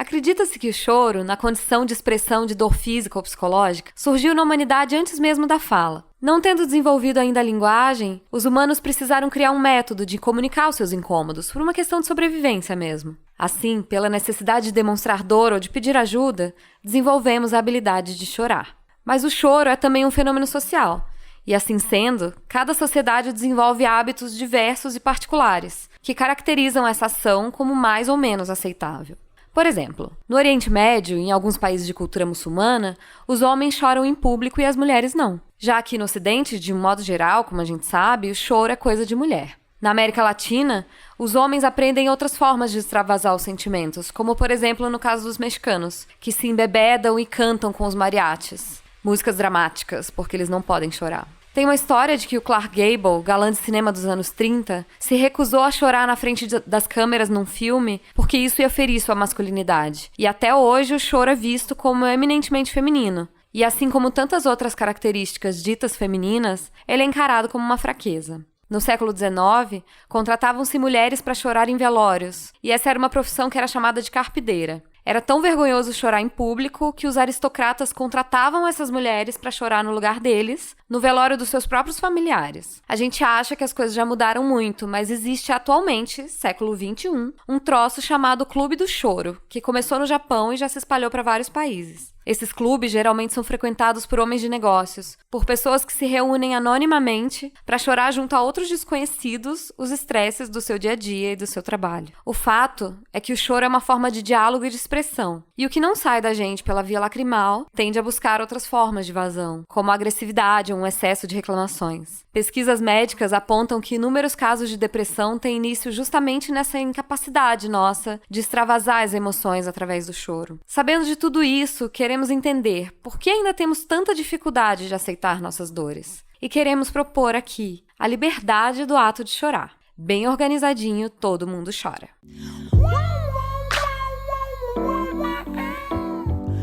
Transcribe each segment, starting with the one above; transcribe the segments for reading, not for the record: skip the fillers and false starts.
Acredita-se que o choro, na condição de expressão de dor física ou psicológica, surgiu na humanidade antes mesmo da fala. Não tendo desenvolvido ainda a linguagem, os humanos precisaram criar um método de comunicar os seus incômodos, por uma questão de sobrevivência mesmo. Assim, pela necessidade de demonstrar dor ou de pedir ajuda, desenvolvemos a habilidade de chorar. Mas o choro é também um fenômeno social. E assim sendo, cada sociedade desenvolve hábitos diversos e particulares, que caracterizam essa ação como mais ou menos aceitável. Por exemplo, no Oriente Médio e em alguns países de cultura muçulmana, os homens choram em público e as mulheres não. Já aqui no Ocidente, de um modo geral, como a gente sabe, o choro é coisa de mulher. Na América Latina, os homens aprendem outras formas de extravasar os sentimentos, como por exemplo no caso dos mexicanos, que se embebedam e cantam com os mariachis. Músicas dramáticas, porque eles não podem chorar. Tem uma história de que o Clark Gable, galã de cinema dos anos 30, se recusou a chorar na frente das câmeras num filme porque isso ia ferir sua masculinidade. E até hoje o choro é visto como eminentemente feminino. E assim como tantas outras características ditas femininas, ele é encarado como uma fraqueza. No século XIX, contratavam-se mulheres para chorar em velórios, e essa era uma profissão que era chamada de carpideira. Era tão vergonhoso chorar em público que os aristocratas contratavam essas mulheres para chorar no lugar deles, no velório dos seus próprios familiares. A gente acha que as coisas já mudaram muito, mas existe atualmente, século XXI, um troço chamado Clube do Choro, que começou no Japão e já se espalhou para vários países. Esses clubes geralmente são frequentados por homens de negócios, por pessoas que se reúnem anonimamente para chorar junto a outros desconhecidos os estresses do seu dia a dia e do seu trabalho. O fato é que o choro é uma forma de diálogo e de expressão, e o que não sai da gente pela via lacrimal tende a buscar outras formas de vazão, como a agressividade ou um excesso de reclamações. Pesquisas médicas apontam que inúmeros casos de depressão têm início justamente nessa incapacidade nossa de extravasar as emoções através do choro. Sabendo de tudo isso, queremos entender por que ainda temos tanta dificuldade de aceitar nossas dores. E queremos propor aqui a liberdade do ato de chorar. Bem organizadinho, todo mundo chora.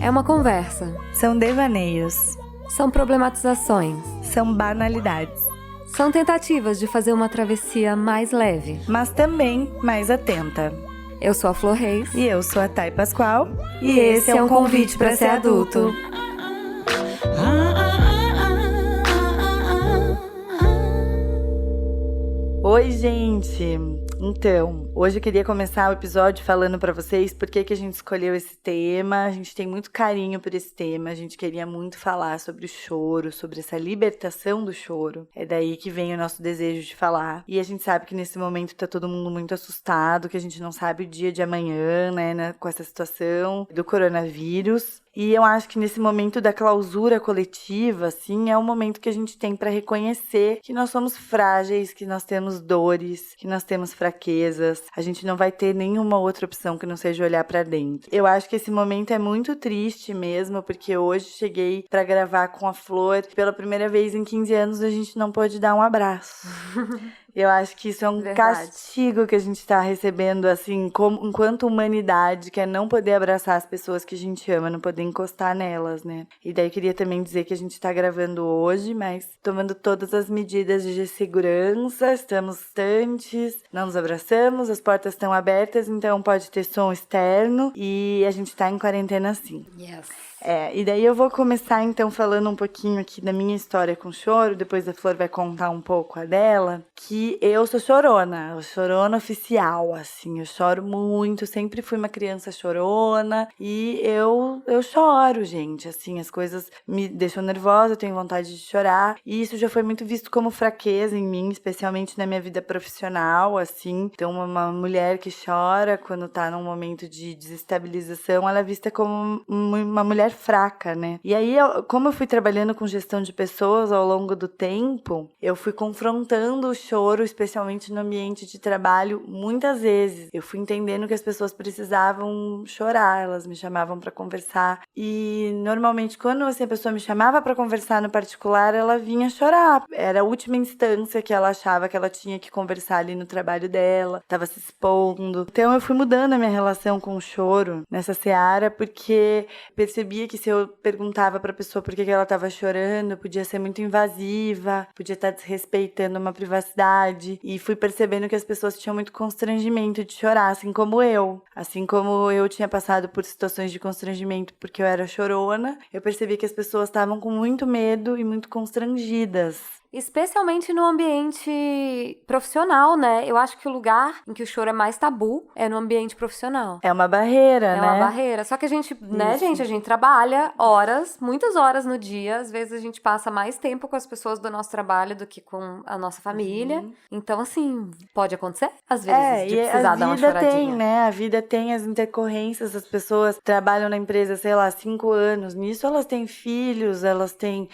É uma conversa. São devaneios. São problematizações. São banalidades. São tentativas de fazer uma travessia mais leve. Mas também mais atenta. Eu sou a Flor Reis. E eu sou a Thay Pascoal. E esse é um convite para ser adulto. Oi, gente! Então, hoje eu queria começar o episódio falando pra vocês por que a gente escolheu esse tema. A gente tem muito carinho por esse tema, a gente queria muito falar sobre o choro, sobre essa libertação do choro. É daí que vem o nosso desejo de falar. E a gente sabe que nesse momento tá todo mundo muito assustado, que a gente não sabe o dia de amanhã, né, com essa situação do coronavírus. E eu acho que nesse momento da clausura coletiva, assim, é o momento que a gente tem para reconhecer que nós somos frágeis, que nós temos dores, que nós temos fraquezas. A gente não vai ter nenhuma outra opção que não seja olhar para dentro. Eu acho que esse momento é muito triste mesmo, porque hoje cheguei para gravar com a Flor. Pela primeira vez em 15 anos a gente não pôde dar um abraço. Eu acho que isso é um castigo que a gente tá recebendo, assim, enquanto humanidade, que é não poder abraçar as pessoas que a gente ama, não poder encostar nelas, né? E daí queria também dizer que a gente tá gravando hoje, mas tomando todas as medidas de segurança, estamos distantes, não nos abraçamos, as portas estão abertas, então pode ter som externo e a gente tá em quarentena sim. Yes. E daí eu vou começar então falando um pouquinho aqui da minha história com choro, depois a Flor vai contar um pouco a dela, que eu sou chorona oficial, assim, eu choro muito, sempre fui uma criança chorona e eu choro, gente, assim, as coisas me deixam nervosa, eu tenho vontade de chorar e isso já foi muito visto como fraqueza em mim, especialmente na minha vida profissional, assim, então uma mulher que chora quando tá num momento de desestabilização, ela é vista como uma mulher fraca, né? E aí, como eu fui trabalhando com gestão de pessoas ao longo do tempo, eu fui confrontando o choro, especialmente no ambiente de trabalho, muitas vezes. Eu fui entendendo que as pessoas precisavam chorar, elas me chamavam para conversar. E, normalmente, quando assim, a pessoa me chamava para conversar no particular, ela vinha chorar. Era a última instância que ela achava que ela tinha que conversar ali no trabalho dela, estava se expondo. Então, eu fui mudando a minha relação com o choro nessa seara, porque percebi percebia que se eu perguntava pra pessoa por que ela tava chorando, podia ser muito invasiva, podia estar desrespeitando uma privacidade. E fui percebendo que as pessoas tinham muito constrangimento de chorar, assim como eu. Assim como eu tinha passado por situações de constrangimento porque eu era chorona, eu percebi que as pessoas estavam com muito medo e muito constrangidas. Especialmente no ambiente profissional, né? Eu acho que o lugar em que o choro é mais tabu é no ambiente profissional. É uma barreira, né? É uma barreira. Só que a gente, né, gente? A gente trabalha horas, muitas horas no dia. Às vezes a gente passa mais tempo com as pessoas do nosso trabalho do que com a nossa família. Então, assim, pode acontecer, às vezes, de precisar dar uma choradinha. Tem, né? A vida tem as intercorrências. As pessoas trabalham na empresa, sei lá, 5 anos. Nisso elas têm filhos, elas têm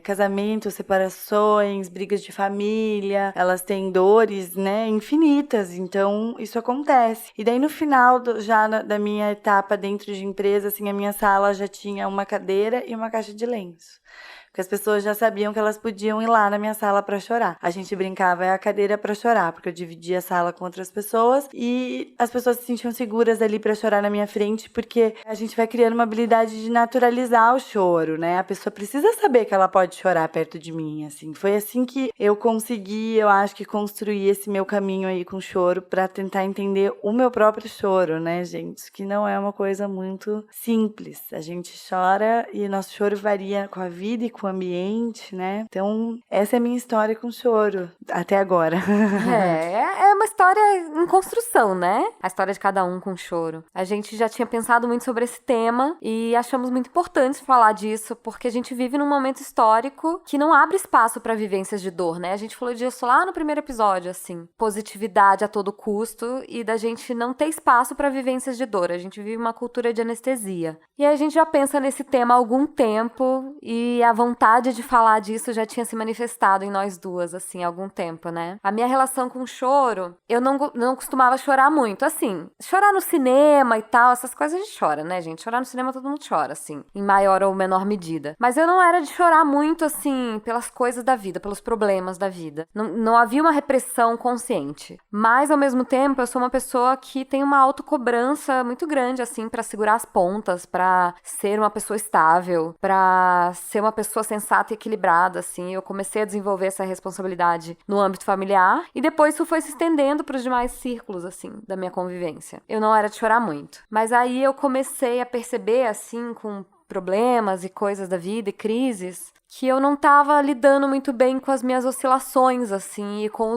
casamento, separação, brigas de família, elas têm dores, né, infinitas, então isso acontece. E daí no final da minha etapa dentro de empresa, assim, a minha sala já tinha uma cadeira e uma caixa de lenço. Porque as pessoas já sabiam que elas podiam ir lá na minha sala pra chorar. A gente brincava, é a cadeira pra chorar, porque eu dividia a sala com outras pessoas e as pessoas se sentiam seguras ali pra chorar na minha frente, porque a gente vai criando uma habilidade de naturalizar o choro, né? A pessoa precisa saber que ela pode chorar perto de mim, assim. Foi assim que eu consegui, eu acho que construir esse meu caminho aí com o choro pra tentar entender o meu próprio choro, né, gente? Que não é uma coisa muito simples. A gente chora e nosso choro varia com a vida e com o ambiente, né? Então, essa é a minha história com choro, até agora. É uma história em construção, né? A história de cada um com choro. A gente já tinha pensado muito sobre esse tema e achamos muito importante falar disso, porque a gente vive num momento histórico que não abre espaço para vivências de dor, né? A gente falou disso lá no primeiro episódio, assim. Positividade a todo custo e da gente não ter espaço para vivências de dor. A gente vive uma cultura de anestesia. E aí a gente já pensa nesse tema há algum tempo e a vontade de falar disso já tinha se manifestado em nós duas, assim, há algum tempo, né? A minha relação com o choro, eu não costumava chorar muito, assim, chorar no cinema e tal, essas coisas a gente chora, né, gente? Chorar no cinema todo mundo chora, assim, em maior ou menor medida. Mas eu não era de chorar muito, assim, pelas coisas da vida, pelos problemas da vida. Não havia uma repressão consciente. Mas, ao mesmo tempo, eu sou uma pessoa que tem uma autocobrança muito grande, assim, pra segurar as pontas, pra ser uma pessoa estável, pra ser uma pessoa sensata e equilibrada, assim. Eu comecei a desenvolver essa responsabilidade no âmbito familiar e depois isso foi se estendendo para os demais círculos, assim, da minha convivência. Eu não era de chorar muito. Mas aí eu comecei a perceber, assim, com problemas e coisas da vida e crises, que eu não tava lidando muito bem com as minhas oscilações, assim, e com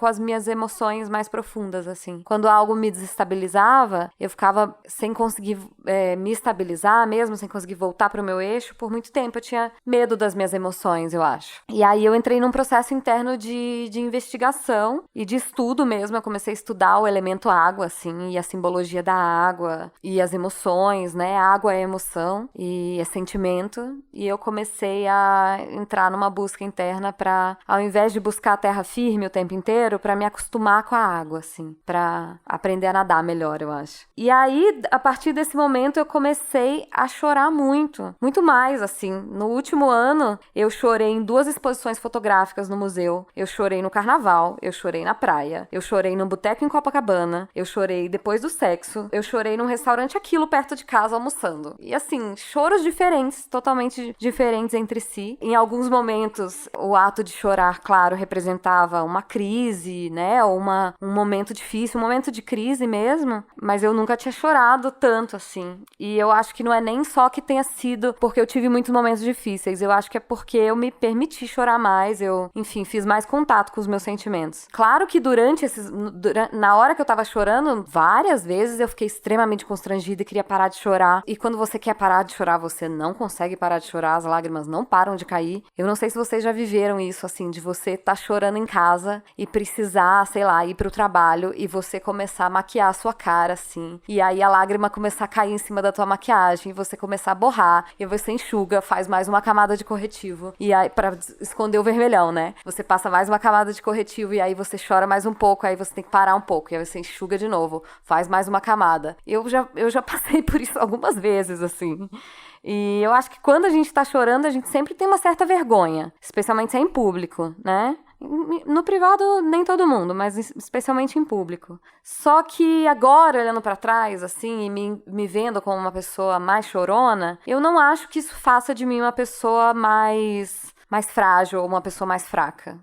as minhas emoções mais profundas, assim. Quando algo me desestabilizava, eu ficava sem conseguir me estabilizar mesmo, sem conseguir voltar pro meu eixo por muito tempo. Eu tinha medo das minhas emoções, eu acho. E aí eu entrei num processo interno de investigação e de estudo mesmo. Eu comecei a estudar o elemento água, assim, e a simbologia da água, e as emoções, né? A água é emoção e é sentimento. E eu comecei a entrar numa busca interna pra, ao invés de buscar a terra firme o tempo inteiro, pra me acostumar com a água, assim, pra aprender a nadar melhor, eu acho. E aí, a partir desse momento, eu comecei a chorar muito, muito mais, assim. No último ano, eu chorei em 2 exposições fotográficas no museu, eu chorei no carnaval, eu chorei na praia, eu chorei num boteco em Copacabana, eu chorei depois do sexo, eu chorei num restaurante aquilo perto de casa almoçando. E assim, choros diferentes, totalmente diferentes entre si. Em alguns momentos, o ato de chorar, claro, representava uma crise, né? Ou um momento difícil, um momento de crise mesmo. Mas eu nunca tinha chorado tanto, assim. E eu acho que não é nem só que tenha sido porque eu tive muitos momentos difíceis. Eu acho que é porque eu me permiti chorar mais. Eu, enfim, fiz mais contato com os meus sentimentos. Claro que na hora que eu tava chorando, várias vezes eu fiquei extremamente constrangida e queria parar de chorar. E quando você quer parar de chorar, você não consegue parar de chorar. As lágrimas não param de cair. Eu não sei se vocês já viveram isso, assim, de você tá chorando em casa e precisar, sei lá, ir pro trabalho e você começar a maquiar a sua cara, assim, e aí a lágrima começar a cair em cima da tua maquiagem, e você começar a borrar, e você enxuga, faz mais uma camada de corretivo, e aí, pra esconder o vermelhão, né? Você passa mais uma camada de corretivo, e aí você chora mais um pouco, aí você tem que parar um pouco, e aí você enxuga de novo, faz mais uma camada. Eu já passei por isso algumas vezes, assim. E eu acho que quando a gente tá chorando, a gente sempre tem uma certa vergonha, especialmente se é em público, né? No privado, nem todo mundo, mas especialmente em público. Só que agora, olhando pra trás, assim, e me vendo como uma pessoa mais chorona, eu não acho que isso faça de mim uma pessoa mais frágil ou uma pessoa mais fraca.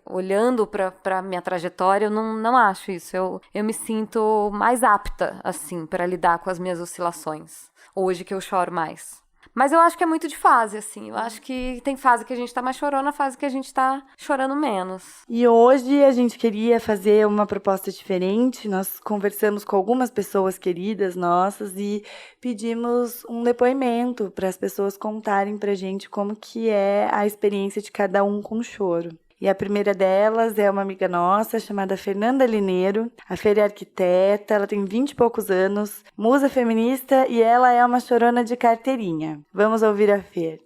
Olhando pra minha trajetória, eu não acho isso. Eu me sinto mais apta, assim, pra lidar com as minhas oscilações. Hoje que eu choro mais. Mas eu acho que é muito de fase, assim. Eu acho que tem fase que a gente tá mais chorando, fase que a gente tá chorando menos. E hoje a gente queria fazer uma proposta diferente. Nós conversamos com algumas pessoas queridas nossas e pedimos um depoimento para as pessoas contarem pra gente como que é a experiência de cada um com o choro. E a primeira delas é uma amiga nossa, chamada Fernanda Lineiro. A Fer é arquiteta, ela tem 20 e poucos anos, musa feminista e ela é uma chorona de carteirinha. Vamos ouvir a Fer.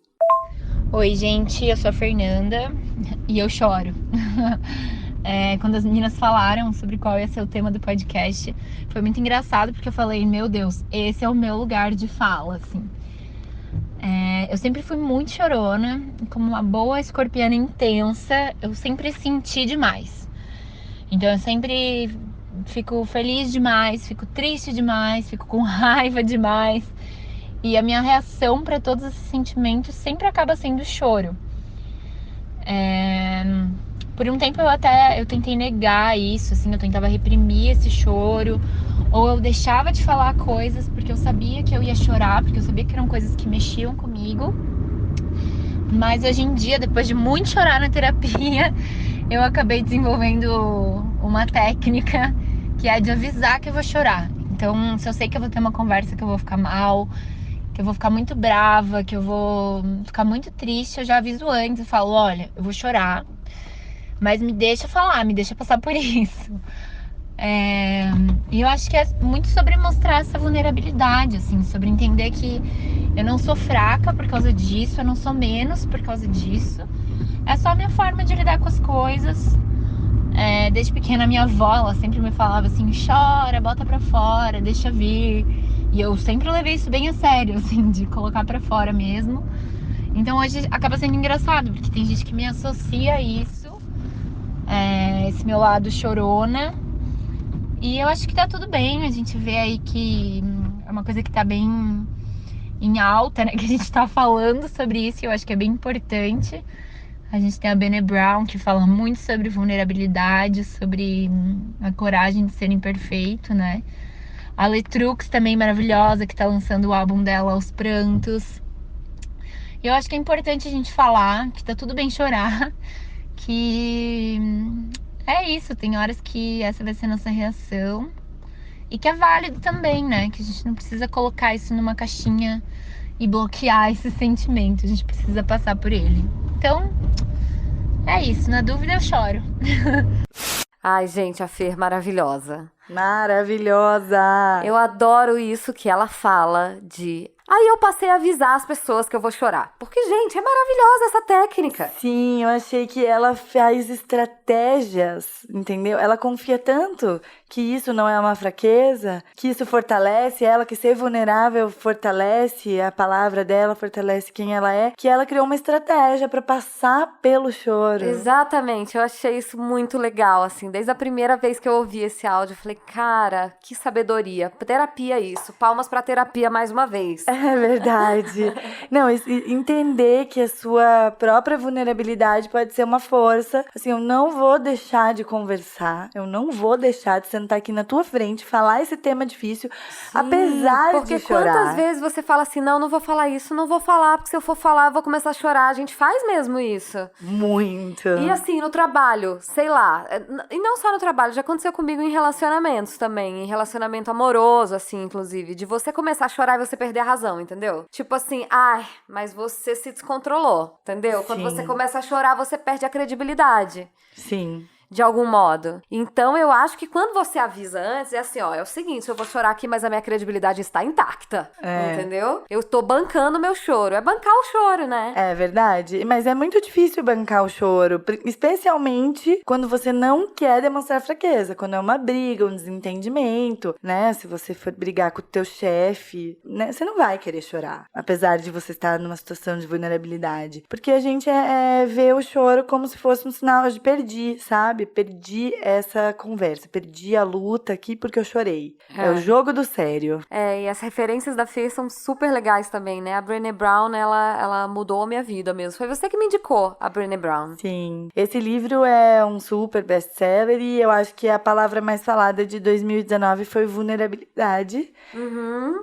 Oi, gente, eu sou a Fernanda e eu choro. Quando as meninas falaram sobre qual ia ser o tema do podcast, foi muito engraçado porque eu falei, meu Deus, esse é o meu lugar de fala, assim. Eu sempre fui muito chorona, como uma boa escorpiana intensa, eu sempre senti demais. Então eu sempre fico feliz demais, fico triste demais, fico com raiva demais. E a minha reação para todos esses sentimentos sempre acaba sendo choro. Por um tempo eu tentei negar isso, assim, eu tentava reprimir esse choro. Ou eu deixava de falar coisas porque eu sabia que eu ia chorar, porque eu sabia que eram coisas que mexiam comigo. Mas hoje em dia, depois de muito chorar na terapia, eu acabei desenvolvendo uma técnica que é de avisar que eu vou chorar. Então, se eu sei que eu vou ter uma conversa que eu vou ficar mal, que eu vou ficar muito brava, que eu vou ficar muito triste, eu já aviso antes, eu falo, olha, eu vou chorar, mas me deixa falar, me deixa passar por isso. E eu acho que é muito sobre mostrar essa vulnerabilidade, assim, sobre entender que eu não sou fraca por causa disso, eu não sou menos por causa disso. É só a minha forma de lidar com as coisas. Desde pequena, minha avó, ela sempre me falava assim, chora, bota pra fora, deixa vir. E eu sempre levei isso bem a sério, assim, de colocar pra fora mesmo. Então hoje acaba sendo engraçado, porque tem gente que me associa a isso, esse meu lado chorona. E eu acho que tá tudo bem, a gente vê aí que é uma coisa que tá bem em alta, né? Que a gente tá falando sobre isso e eu acho que é bem importante. A gente tem a Brené Brown, que fala muito sobre vulnerabilidade, sobre a coragem de ser imperfeito, né? A Letrux também maravilhosa, que tá lançando o álbum dela, Aos Prantos. E eu acho que é importante a gente falar que tá tudo bem chorar, que é isso, tem horas que essa vai ser a nossa reação e que é válido também, né? Que a gente não precisa colocar isso numa caixinha e bloquear esse sentimento, a gente precisa passar por ele. Então, é isso, na dúvida eu choro. Ai, gente, a Fer maravilhosa. Maravilhosa! Eu adoro isso que ela fala de... Aí eu passei a avisar as pessoas que eu vou chorar. Porque, gente, é maravilhosa essa técnica. Sim, eu achei que ela faz estratégias, entendeu? Ela confia tanto que isso não é uma fraqueza, que isso fortalece ela, que ser vulnerável fortalece a palavra dela, fortalece quem ela é, que ela criou uma estratégia pra passar pelo choro. Exatamente, eu achei isso muito legal, assim. Desde a primeira vez que eu ouvi esse áudio, eu falei, cara, que sabedoria. Terapia isso, palmas pra terapia mais uma vez. É verdade. Não, entender que a sua própria vulnerabilidade pode ser uma força. Assim, eu não vou deixar de conversar, eu não vou deixar de sentar aqui na tua frente, falar esse tema difícil, sim, apesar de chorar. Porque quantas vezes você fala assim, não vou falar isso, não vou falar, porque se eu for falar, eu vou começar a chorar. A gente faz mesmo isso. Muito. E assim, no trabalho, sei lá, e não só no trabalho, já aconteceu comigo em relacionamentos também, em relacionamento amoroso, assim, inclusive, de você começar a chorar e você perder a razão. Entendeu? Tipo assim, mas você se descontrolou, entendeu? Sim. Quando você começa a chorar, você perde a credibilidade. Sim. de algum modo. Então, eu acho que quando você avisa antes, é assim, ó, é o seguinte, eu vou chorar aqui, mas a minha credibilidade está intacta, entendeu? Eu tô bancando o meu choro. É bancar o choro, né? É verdade, mas é muito difícil bancar o choro, especialmente quando você não quer demonstrar fraqueza, quando é uma briga, um desentendimento, né? Se você for brigar com o teu chefe, né? Você não vai querer chorar, apesar de você estar numa situação de vulnerabilidade. Porque a gente vê o choro como se fosse um sinal de perdi, sabe? Perdi essa conversa, perdi a luta aqui porque eu chorei. É o jogo do sério. E as referências da Fê são super legais também, né? A Brené Brown, ela mudou a minha vida mesmo. Foi você que me indicou a Brené Brown. Sim. Esse livro é um super best-seller e eu acho que a palavra mais falada de 2019 foi vulnerabilidade.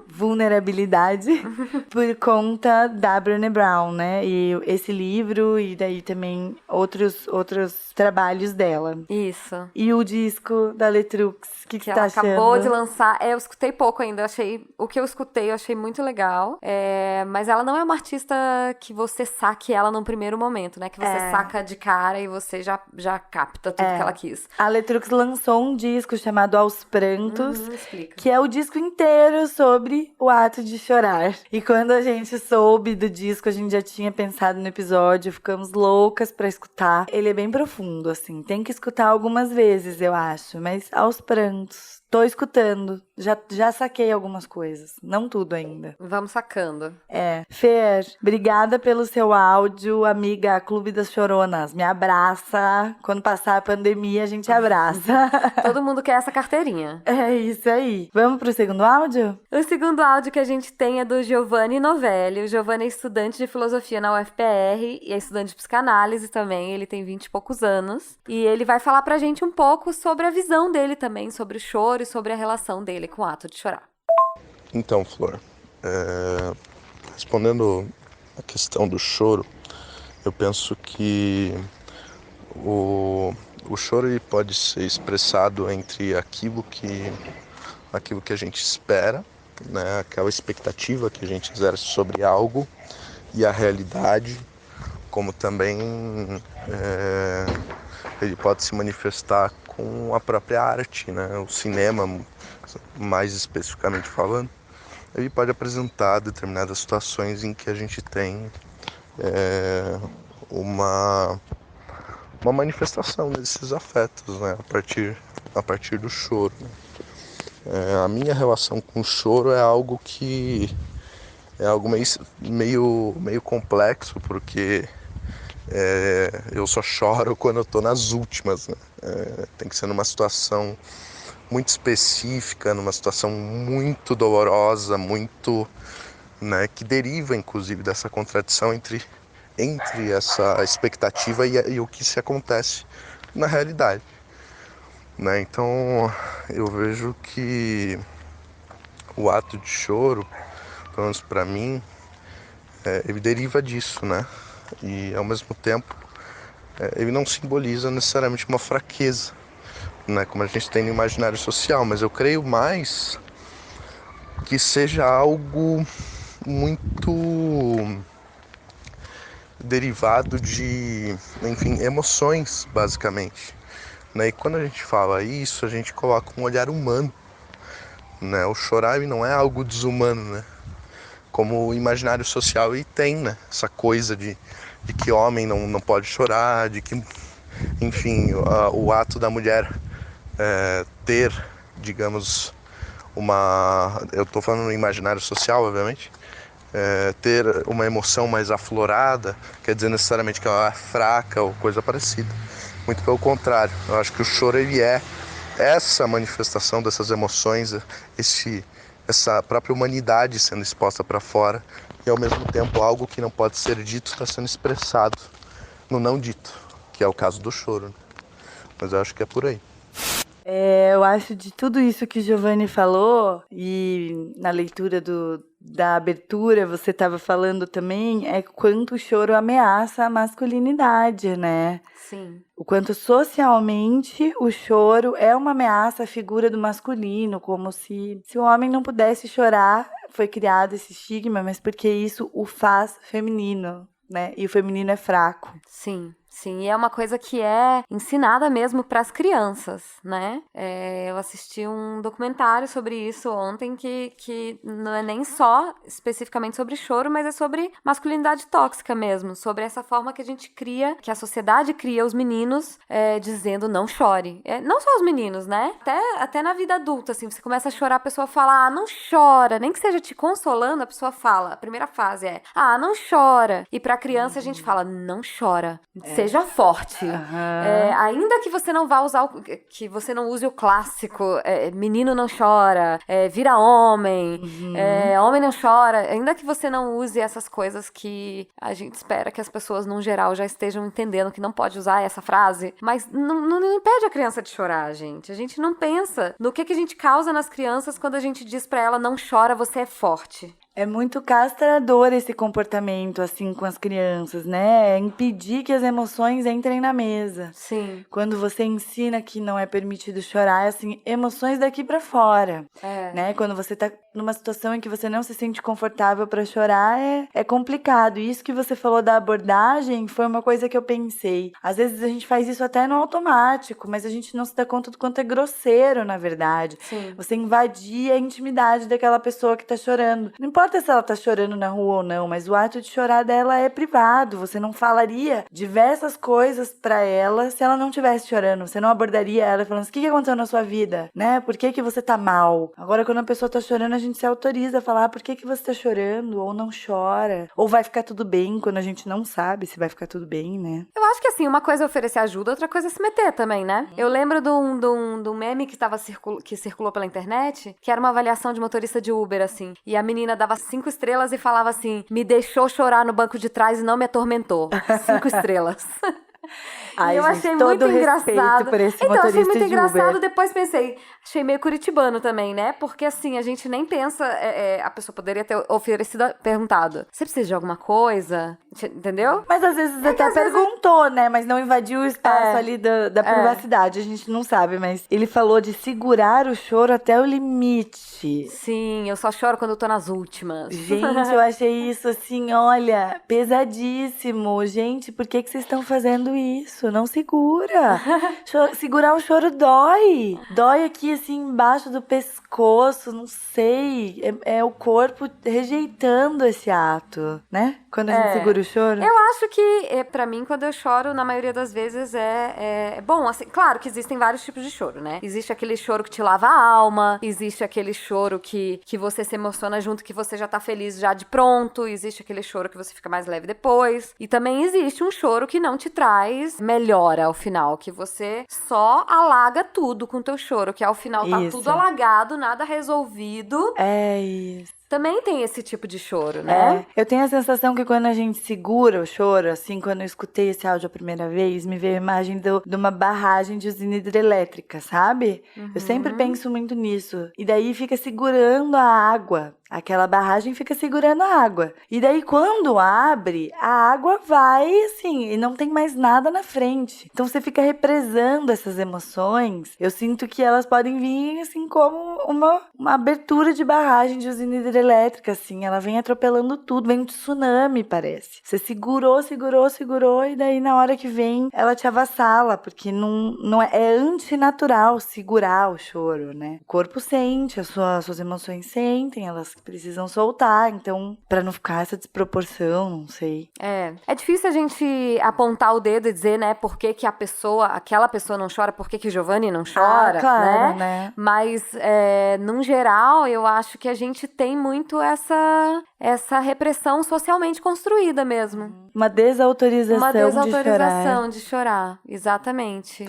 Vulnerabilidade por conta da Brené Brown, né? E esse livro e daí também outros trabalhos dela. Isso. E o disco da Letrux, o que você tá achando? Ela acabou de lançar, eu escutei pouco ainda, o que eu escutei eu achei muito legal, mas ela não é uma artista que você saque ela num primeiro momento, né? Que você saca de cara e você já capta tudo que ela quis. A Letrux lançou um disco chamado Aos Prantos, explica. Que é o disco inteiro sobre o ato de chorar. E quando a gente soube do disco, a gente já tinha pensado no episódio, ficamos loucas pra escutar. Ele é bem profundo, assim, tem que escutar algumas vezes, eu acho, mas aos prantos. Tô escutando, já saquei algumas coisas, não tudo ainda. Vamos sacando. Fer, obrigada pelo seu áudio, amiga Clube das Choronas, me abraça, quando passar a pandemia a gente abraça. Todo mundo quer essa carteirinha. É isso aí. Vamos pro segundo áudio? O segundo áudio que a gente tem é do Giovanni Novelli. O Giovanni é estudante de filosofia na UFPR e é estudante de psicanálise também, ele tem 20 e poucos anos. E ele vai falar pra gente um pouco sobre a visão dele também, sobre o choro e sobre a relação dele com o ato de chorar. Então, Flor, respondendo a questão do choro, eu penso que o choro ele pode ser expressado entre aquilo que a gente espera, né, aquela expectativa que a gente exerce sobre algo e a realidade, como também ele pode se manifestar com a própria arte, né, o cinema, mais especificamente falando. Ele pode apresentar determinadas situações em que a gente tem uma manifestação desses afetos, né, a partir do choro. A minha relação com o choro é algo que é algo meio complexo, porque eu só choro quando eu tô nas últimas, né? Tem que ser numa situação muito específica, numa situação muito dolorosa, muito, né, que deriva inclusive dessa contradição entre essa expectativa e o que se acontece na realidade, né? Então eu vejo que o ato de choro, pelo menos para mim, ele deriva disso, né? E ao mesmo tempo ele não simboliza necessariamente uma fraqueza, né, como a gente tem no imaginário social, mas eu creio mais que seja algo muito derivado de, enfim, emoções, basicamente, né? E quando a gente fala isso, a gente coloca um olhar humano, né? O chorar não é algo desumano, né? Como o imaginário social ele tem, né? Essa coisa de que homem não pode chorar, de que, enfim, o ato da mulher ter, digamos, eu estou falando no imaginário social, obviamente, ter uma emoção mais aflorada, quer dizer necessariamente que ela é fraca ou coisa parecida. Muito pelo contrário, eu acho que o choro ele é essa manifestação dessas emoções, essa própria humanidade sendo exposta para fora, e ao mesmo tempo algo que não pode ser dito está sendo expressado no não dito, que é o caso do choro, né? Mas eu acho que é por aí. Eu acho de tudo isso que o Giovanni falou, e na leitura da abertura você estava falando também, quanto o choro ameaça a masculinidade, né? Sim. O quanto socialmente o choro é uma ameaça à figura do masculino, como se o homem não pudesse chorar. Foi criado esse estigma, mas porque isso o faz feminino, né? E o feminino é fraco. Sim. Sim, e é uma coisa que é ensinada mesmo para as crianças, né? Eu assisti um documentário sobre isso ontem que não é nem só especificamente sobre choro, mas é sobre masculinidade tóxica mesmo, sobre essa forma que a gente cria, que a sociedade cria os meninos dizendo não chore. Não só os meninos, né? Até na vida adulta, assim, você começa a chorar, a pessoa fala, não chora, nem que seja te consolando, a pessoa fala, a primeira fase não chora. E pra criança a gente fala, não chora, seja forte. Ainda que você não vá usar, que você não use o clássico, menino não chora, vira homem, homem não chora, ainda que você não use essas coisas que a gente espera que as pessoas, no geral, já estejam entendendo que não pode usar essa frase, mas não impede a criança de chorar, gente. A gente não pensa no que a gente causa nas crianças quando a gente diz pra ela, não chora, você é forte. É muito castrador esse comportamento, assim, com as crianças, né? É impedir que as emoções entrem na mesa. Sim. Quando você ensina que não é permitido chorar, assim, emoções daqui pra fora, né? Quando você tá numa situação em que você não se sente confortável pra chorar, é complicado. E isso que você falou da abordagem foi uma coisa que eu pensei. Às vezes a gente faz isso até no automático, mas a gente não se dá conta do quanto é grosseiro, na verdade. Sim. Você invadir a intimidade daquela pessoa que tá chorando. Não importa se ela tá chorando na rua ou não, mas o ato de chorar dela é privado. Você não falaria diversas coisas pra ela se ela não estivesse chorando. Você não abordaria ela falando, o que aconteceu na sua vida, né? Por que você tá mal? Agora, quando a pessoa tá chorando, a gente se autoriza a falar, por que você tá chorando? Ou não chora? Ou vai ficar tudo bem, quando a gente não sabe se vai ficar tudo bem, né? Eu acho que assim, uma coisa é oferecer ajuda, outra coisa é se meter também, né? Eu lembro de um meme que circulou pela internet, que era uma avaliação de motorista de Uber, assim. E a menina dava 5 estrelas e falava assim, me deixou chorar no banco de trás e não me atormentou. 5 estrelas. Ai, e eu gente, achei todo muito engraçado. Por esse então, achei muito de engraçado, Uber. depois pensei, achei meio curitibano também, né? Porque assim, a gente nem pensa, a pessoa poderia ter oferecido, perguntado, você precisa de alguma coisa? Entendeu? Mas às vezes até perguntou, né? Mas não invadiu o espaço ali da privacidade, a gente não sabe, mas ele falou de segurar o choro até o limite. Sim, eu só choro quando eu tô nas últimas. Gente, eu achei isso assim, olha, pesadíssimo. Gente, por que vocês estão fazendo isso? Não segura. Segurar o choro dói. Dói aqui, assim, embaixo do pescoço, não sei. É o corpo rejeitando esse ato, né? Quando a gente segura o choro. Eu acho que, pra mim, quando eu choro, na maioria das vezes bom, assim, claro que existem vários tipos de choro, né? Existe aquele choro que te lava a alma, existe aquele choro que você se emociona junto, que você já tá feliz já de pronto, existe aquele choro que você fica mais leve depois, e também existe um choro que não te traz melhora ao final, que você só alaga tudo com o teu choro, que ao final tá tudo alagado, nada resolvido. É isso. Também tem esse tipo de choro, né? Eu tenho a sensação que quando a gente segura o choro, assim, quando eu escutei esse áudio a primeira vez, me veio a imagem de uma barragem de usina hidrelétrica, sabe? Eu sempre penso muito nisso. E daí fica segurando a água. Aquela barragem fica segurando a água. E daí, quando abre, a água vai, assim, e não tem mais nada na frente. Então, você fica represando essas emoções. Eu sinto que elas podem vir, assim, como uma abertura de barragem de usina hidrelétrica, assim. Ela vem atropelando tudo, vem um tsunami, parece. Você segurou, e daí, na hora que vem, ela te avassala, porque não é antinatural segurar o choro, né? O corpo sente, as suas emoções sentem, elas precisam soltar, então, pra não ficar essa desproporção, não sei. É difícil a gente apontar o dedo e dizer, né, por que aquela pessoa não chora, por que Giovanni não chora, claro, né? Mas, num geral, eu acho que a gente tem muito essa repressão socialmente construída mesmo. Uma desautorização de chorar. Exatamente.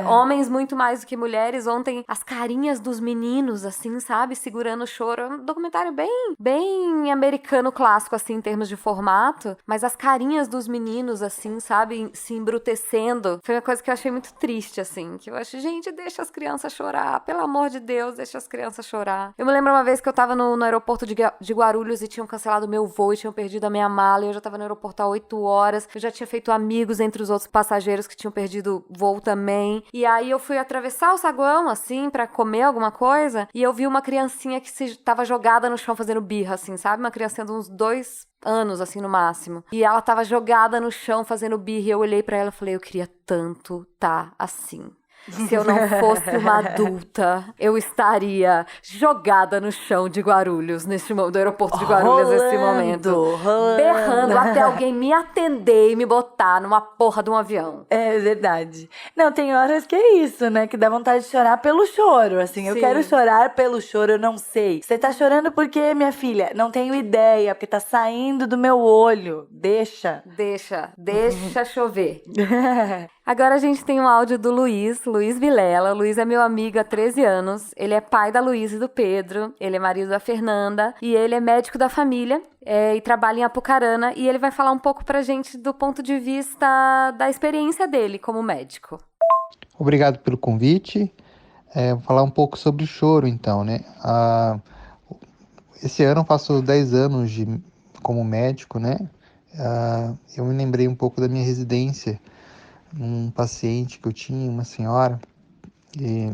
Homens muito mais do que mulheres. Ontem, as carinhas dos meninos, assim, sabe? Segurando o choro. É um documentário bem americano clássico, assim, em termos de formato. Mas as carinhas dos meninos, assim, sabe? Se embrutecendo. Foi uma coisa que eu achei muito triste, assim. Que eu acho, gente, deixa as crianças chorar. Pelo amor de Deus, deixa as crianças chorar. Eu me lembro uma vez que eu tava no aeroporto de Guarulhos e tinham cancelado cancelado o meu voo e tinham perdido a minha mala, e eu já tava no aeroporto há 8 horas, eu já tinha feito amigos entre os outros passageiros que tinham perdido o voo também, e aí eu fui atravessar o saguão, assim, pra comer alguma coisa, e eu vi uma criancinha que tava jogada no chão fazendo birra, assim, sabe? Uma criancinha de uns 2 anos, assim, no máximo. E ela tava jogada no chão fazendo birra, e eu olhei pra ela e falei, eu queria tanto tá assim. Se eu não fosse uma adulta, eu estaria jogada no chão de Guarulhos, do aeroporto de Guarulhos, nesse momento. Berrando até alguém me atender e me botar numa porra de um avião. É verdade. Não, tem horas que é isso, né? Que dá vontade de chorar pelo choro, assim. Eu Sim. quero chorar pelo choro, eu não sei. Você tá chorando por quê, minha filha? Não tenho ideia, porque tá saindo do meu olho. Deixa Chover. Agora a gente tem um áudio do Luiz Vilela. O Luiz é meu amigo há 13 anos. Ele é pai da Luísa e do Pedro. Ele é marido da Fernanda. E ele é médico da família e trabalha em Apucarana. E ele vai falar um pouco pra gente do ponto de vista da experiência dele como médico. Obrigado pelo convite. Vou falar um pouco sobre o choro, então, né? Esse ano eu faço 10 anos como médico, né? Eu me lembrei um pouco da minha residência, um paciente que eu tinha, uma senhora, e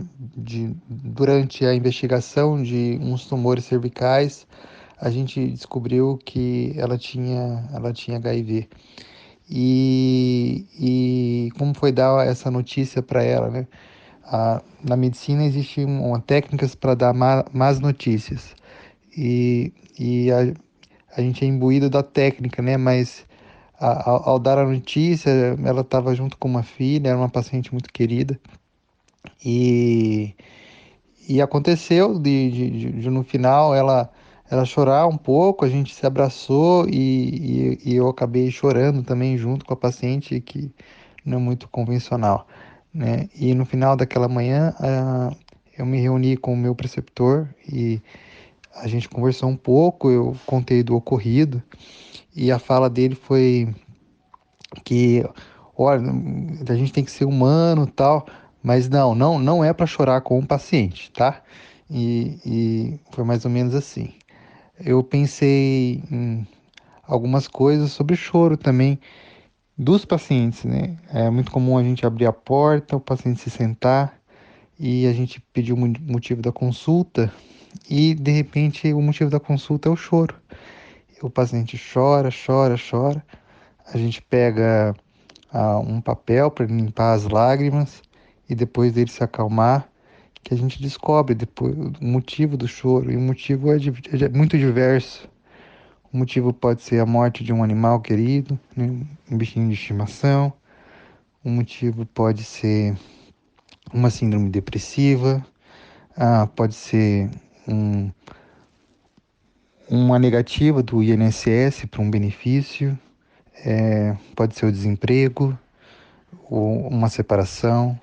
durante a investigação de uns tumores cervicais, a gente descobriu que ela tinha HIV. E como foi dar essa notícia para ela, né? Na medicina existem técnicas para dar más notícias. E a gente é imbuído da técnica, né? Mas ao dar a notícia, ela estava junto com uma filha, era uma paciente muito querida. E aconteceu de no final ela chorar um pouco, a gente se abraçou e eu acabei chorando também junto com a paciente, que não é muito convencional, né? E no final daquela manhã, eu me reuni com o meu preceptor e a gente conversou um pouco, eu contei do ocorrido e a fala dele foi que, olha, a gente tem que ser humano e tal, mas não é para chorar com o paciente, tá? E foi mais ou menos assim. Eu pensei em algumas coisas sobre o choro também dos pacientes, né? É muito comum a gente abrir a porta, o paciente se sentar e a gente pedir o motivo da consulta e de repente o motivo da consulta é o choro. O paciente chora, chora, chora. A gente pega um papel para limpar as lágrimas e depois dele se acalmar, que a gente descobre depois o motivo do choro. E o motivo é muito diverso. O motivo pode ser a morte de um animal querido, né? Um bichinho de estimação. O motivo pode ser uma síndrome depressiva. Pode ser uma negativa do INSS para um benefício. Pode ser o desemprego, ou uma separação,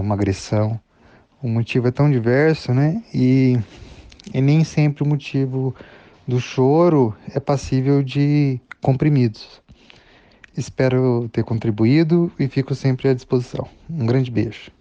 uma agressão. O motivo é tão diverso, né? E nem sempre o motivo do choro é passível de comprimidos. Espero ter contribuído e fico sempre à disposição. Um grande beijo.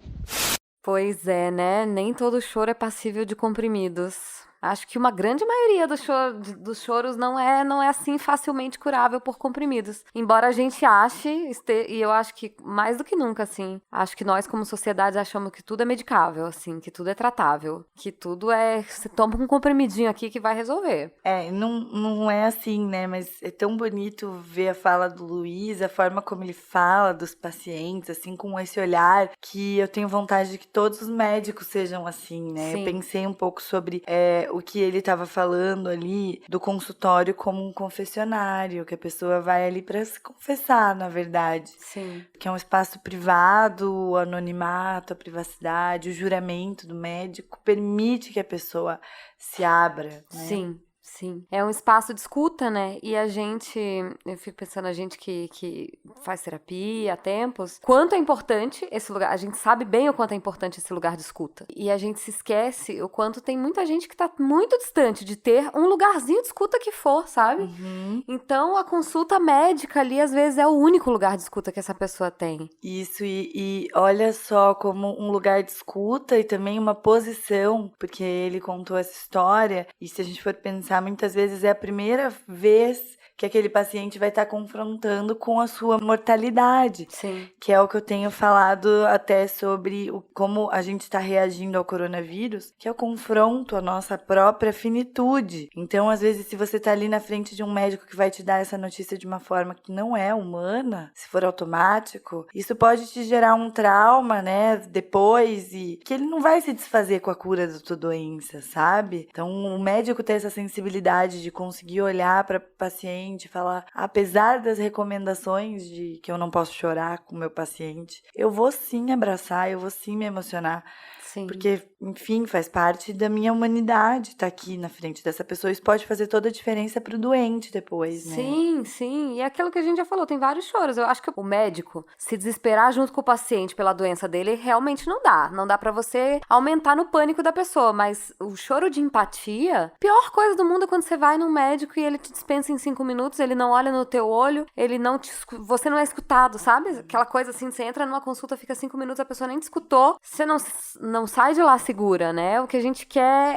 Pois é, né? Nem todo choro é passível de comprimidos. Acho que uma grande maioria dos choros não é assim facilmente curável por comprimidos. Embora a gente ache, e eu acho que mais do que nunca, assim, acho que nós como sociedade achamos que tudo é medicável, assim, que tudo é tratável, que tudo você toma um comprimidinho aqui que vai resolver. Não é assim, né? Mas é tão bonito ver a fala do Luiz, a forma como ele fala dos pacientes, assim, com esse olhar, que eu tenho vontade de que todos os médicos sejam assim, né? Sim. Eu pensei um pouco sobre o que ele estava falando ali do consultório como um confessionário, que a pessoa vai ali para se confessar, na verdade. Sim. Que é um espaço privado, o anonimato, a privacidade, o juramento do médico permite que a pessoa se abra, né? Sim. Sim. É um espaço de escuta, né? E eu fico pensando, a gente que faz terapia há tempos, quanto é importante esse lugar. A gente sabe bem o quanto é importante esse lugar de escuta. E a gente se esquece o quanto tem muita gente que tá muito distante de ter um lugarzinho de escuta que for, sabe? Uhum. Então, a consulta médica ali, às vezes, é o único lugar de escuta que essa pessoa tem. Isso, e olha só como um lugar de escuta e também uma posição, porque ele contou essa história, e se a gente for pensar tá? Muitas vezes é a primeira vez que aquele paciente vai estar confrontando com a sua mortalidade. Sim. Que é o que eu tenho falado até sobre como a gente está reagindo ao coronavírus, que é o confronto à nossa própria finitude. Então, às vezes, se você está ali na frente de um médico que vai te dar essa notícia de uma forma que não é humana, se for automático, isso pode te gerar um trauma, né, depois, e que ele não vai se desfazer com a cura da tua doença, sabe? Então, o médico ter essa sensibilidade de conseguir olhar para o paciente e falar, apesar das recomendações de que eu não posso chorar com o meu paciente, eu vou sim abraçar, eu vou sim me emocionar. Sim. Porque, enfim, faz parte da minha humanidade estar aqui na frente dessa pessoa. Isso pode fazer toda a diferença pro doente depois, né? Sim, sim. E é aquilo que a gente já falou, tem vários choros. Eu acho que o médico se desesperar junto com o paciente pela doença dele realmente não dá. Não dá pra você aumentar no pânico da pessoa, mas o choro de empatia, pior coisa do mundo é quando você vai num médico e ele te dispensa em 5 minutos, ele não olha no teu olho, ele não te você não é escutado, sabe? Aquela coisa assim, você entra numa consulta, fica 5 minutos, a pessoa nem te escutou, você não sai de lá segura, né? O que a gente quer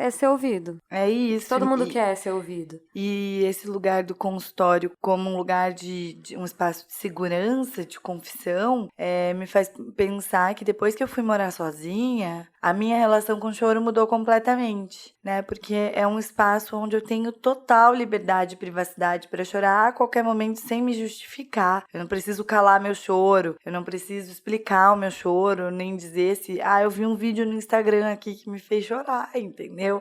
é ser ouvido. É isso. Todo mundo quer ser ouvido. E esse lugar do consultório como um lugar de um espaço de segurança, de confissão, me faz pensar que depois que eu fui morar sozinha, a minha relação com o choro mudou completamente, né? Porque é um espaço onde eu tenho total liberdade e privacidade para chorar a qualquer momento sem me justificar. Eu não preciso calar meu choro, eu não preciso explicar o meu choro, nem dizer se, eu vi um vídeo no Instagram aqui que me fez chorar, entendeu?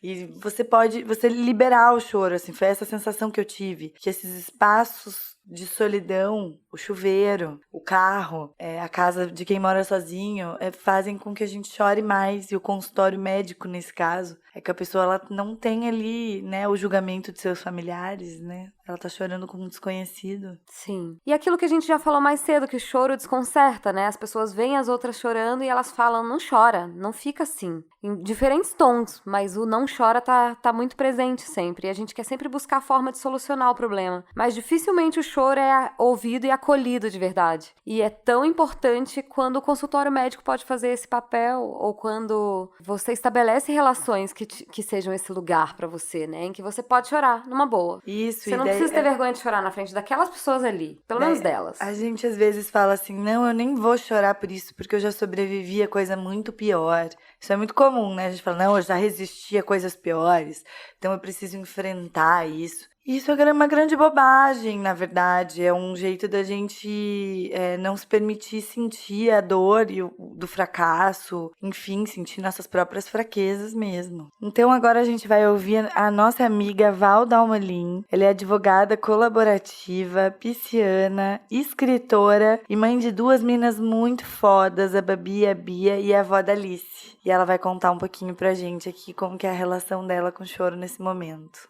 E você liberar o choro, assim, foi essa sensação que eu tive, que esses espaços de solidão, o chuveiro, o carro, a casa de quem mora sozinho, fazem com que a gente chore mais. E o consultório médico, nesse caso, é que a pessoa ela não tem ali, né, o julgamento de seus familiares, né? Ela tá chorando com um desconhecido. Sim. E aquilo que a gente já falou mais cedo, que o choro desconcerta, né? As pessoas veem as outras chorando e elas falam, não chora, não fica assim. Em diferentes tons, mas o não chora tá muito presente sempre. E a gente quer sempre buscar a forma de solucionar o problema. Mas dificilmente o choro é ouvido e acolhido de verdade. E é tão importante quando o consultório médico pode fazer esse papel, ou quando você estabelece relações que sejam esse lugar pra você, né? Em que você pode chorar, numa boa. Isso. Você não precisa ter vergonha de chorar na frente daquelas pessoas ali. Pelo menos delas. A gente às vezes fala assim, não, eu nem vou chorar por isso, porque eu já sobrevivi a coisa muito pior. Isso é muito comum, né? A gente fala, não, eu já resisti a coisas piores, então eu preciso enfrentar isso. Isso é uma grande bobagem, na verdade. É um jeito da gente não se permitir sentir a dor do fracasso, enfim, sentir nossas próprias fraquezas mesmo. Então agora a gente vai ouvir a nossa amiga Val Dalmolin. Ela é advogada colaborativa, pisciana, escritora e mãe de 2 meninas muito fodas, a Babi e a Bia, e a avó da Alice. E ela vai contar um pouquinho pra gente aqui como que é a relação dela com o choro nesse momento.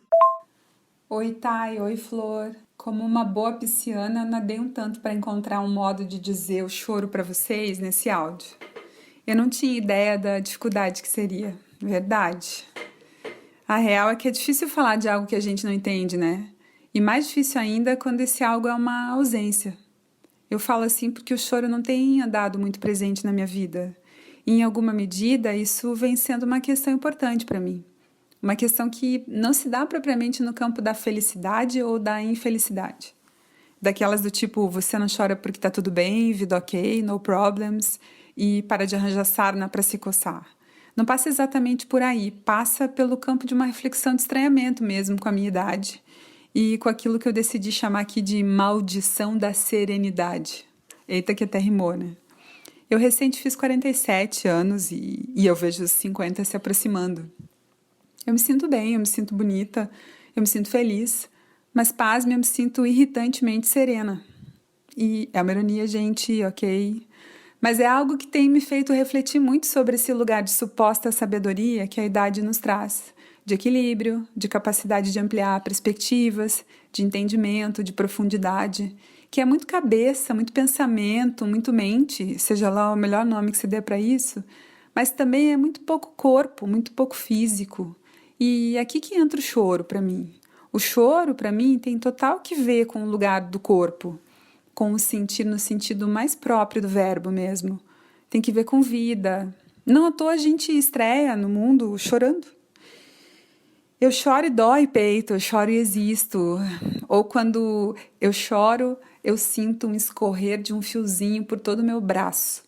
Oi, Thay, oi, Flor. Como uma boa pisciana, nadei um tanto para encontrar um modo de dizer o choro para vocês nesse áudio. Eu não tinha ideia da dificuldade que seria, verdade. A real é que é difícil falar de algo que a gente não entende, né? E mais difícil ainda quando esse algo é uma ausência. Eu falo assim porque o choro não tem andado muito presente na minha vida. E, em alguma medida, isso vem sendo uma questão importante para mim. Uma questão que não se dá propriamente no campo da felicidade ou da infelicidade. Daquelas do tipo, você não chora porque tá tudo bem, vida ok, no problems, e para de arranjar sarna para se coçar. Não passa exatamente por aí, passa pelo campo de uma reflexão de estranhamento mesmo com a minha idade e com aquilo que eu decidi chamar aqui de maldição da serenidade. Eita que até rimou, né? Eu recente fiz 47 anos e eu vejo os 50 se aproximando. Eu me sinto bem, eu me sinto bonita, eu me sinto feliz, mas pasme, eu me sinto irritantemente serena. E é uma ironia, gente, ok? Mas é algo que tem me feito refletir muito sobre esse lugar de suposta sabedoria que a idade nos traz, de equilíbrio, de capacidade de ampliar perspectivas, de entendimento, de profundidade, que é muito cabeça, muito pensamento, muito mente, seja lá o melhor nome que se dê para isso, mas também é muito pouco corpo, muito pouco físico. E aqui que entra o choro para mim. O choro, para mim, tem total que ver com o lugar do corpo, com o sentir no sentido mais próprio do verbo mesmo. Tem que ver com vida. Não à toa a gente estreia no mundo chorando. Eu choro e dói peito, eu choro e existo. Ou quando eu choro, eu sinto um escorrer de um fiozinho por todo o meu braço.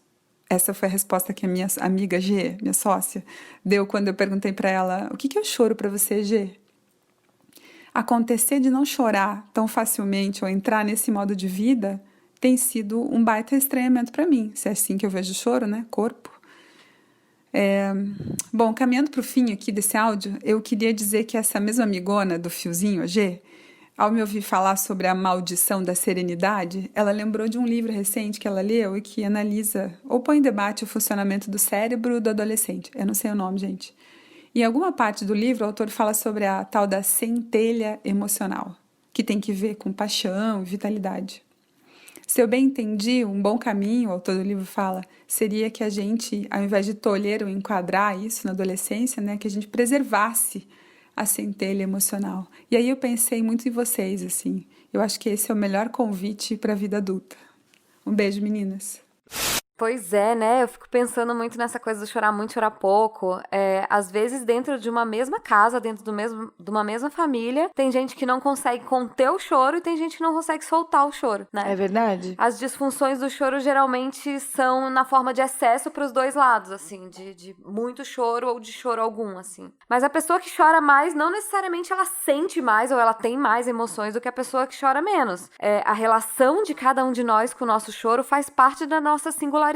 Essa foi a resposta que a minha amiga G, minha sócia, deu quando eu perguntei para ela: o que eu choro para você, G? Acontecer de não chorar tão facilmente ou entrar nesse modo de vida tem sido um baita estranhamento para mim. Se é assim que eu vejo o choro, né? Corpo. Bom, caminhando para o fim aqui desse áudio, eu queria dizer que essa mesma amigona do fiozinho, a G, ao me ouvir falar sobre a maldição da serenidade, ela lembrou de um livro recente que ela leu e que analisa ou põe em debate o funcionamento do cérebro do adolescente. Eu não sei o nome, gente. Em alguma parte do livro, o autor fala sobre a tal da centelha emocional, que tem que ver com paixão e vitalidade. Se eu bem entendi, um bom caminho, o autor do livro fala, seria que a gente, ao invés de tolher ou enquadrar isso na adolescência, né, que a gente preservasse a centelha emocional. E aí eu pensei muito em vocês, assim. Eu acho que esse é o melhor convite para a vida adulta. Um beijo, meninas. Pois é, né? Eu fico pensando muito nessa coisa do chorar muito, chorar pouco. Às vezes, dentro de uma mesma casa, dentro de uma mesma família, tem gente que não consegue conter o choro e tem gente que não consegue soltar o choro, né? É verdade? As disfunções do choro geralmente são na forma de excesso para os dois lados, assim, de muito choro ou de choro algum, assim. Mas a pessoa que chora mais, não necessariamente ela sente mais ou ela tem mais emoções do que a pessoa que chora menos. A relação de cada um de nós com o nosso choro faz parte da nossa singularidade,